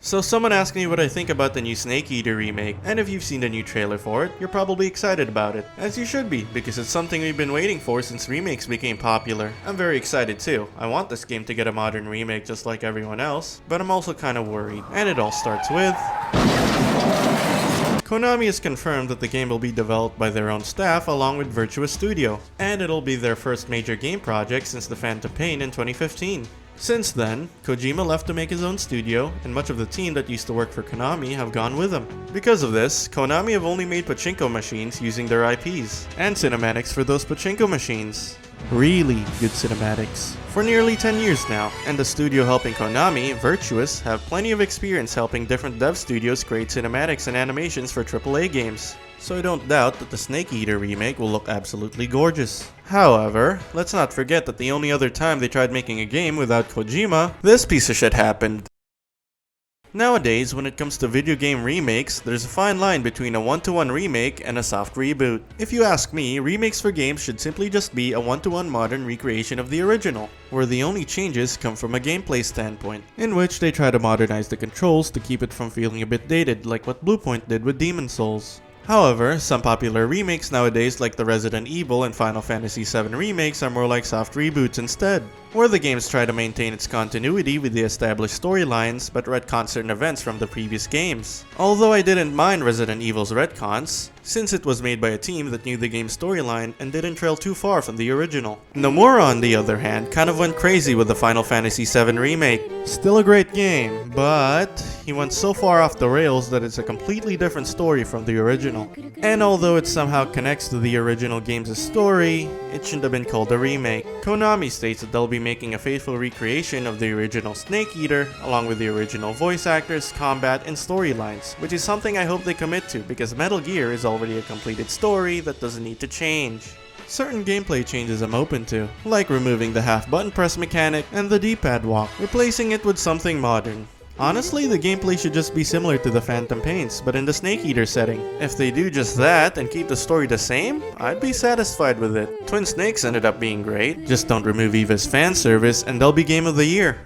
So someone asked me what I think about the new Snake Eater Remake, and if you've seen the new trailer for it, you're probably excited about it. As you should be, because it's something we've been waiting for since remakes became popular. I'm very excited too. I want this game to get a modern remake just like everyone else, but I'm also kinda worried. And it all starts with... Konami has confirmed that the game will be developed by their own staff along with Virtua Studio, and it'll be their first major game project since the Phantom Pain in 2015. Since then, Kojima left to make his own studio, and much of the team that used to work for Konami have gone with him. Because of this, Konami have only made pachinko machines using their IPs, and cinematics for those pachinko machines. Really good cinematics. For nearly 10 years now, and the studio helping Konami, Virtuous, have plenty of experience helping different dev studios create cinematics and animations for AAA games. So I don't doubt that the Snake Eater remake will look absolutely gorgeous. However, let's not forget that the only other time they tried making a game without Kojima, this piece of shit happened. Nowadays, when it comes to video game remakes, there's a fine line between a one-to-one remake and a soft reboot. If you ask me, remakes for games should simply just be a one-to-one modern recreation of the original, where the only changes come from a gameplay standpoint, in which they try to modernize the controls to keep it from feeling a bit dated like what Bluepoint did with Demon's Souls. However, some popular remakes nowadays like the Resident Evil and Final Fantasy VII remakes are more like soft reboots instead, where the games try to maintain its continuity with the established storylines but retcon certain events from the previous games. Although I didn't mind Resident Evil's retcons, since it was made by a team that knew the game's storyline and didn't trail too far from the original. Nomura, on the other hand, kind of went crazy with the Final Fantasy VII Remake. Still a great game, but he went so far off the rails that it's a completely different story from the original. And although it somehow connects to the original game's story, it shouldn't have been called a remake. Konami states that they'll be making a faithful recreation of the original Snake Eater, along with the original voice actors, combat, and storylines, which is something I hope they commit to because Metal Gear is already a completed story that doesn't need to change. Certain gameplay changes I'm open to, like removing the half button press mechanic and the D-pad walk, replacing it with something modern. Honestly, the gameplay should just be similar to the Phantom Pains, but in the Snake Eater setting. If they do just that and keep the story the same, I'd be satisfied with it. Twin Snakes ended up being great, just don't remove Eva's fan service and they'll be Game of the Year.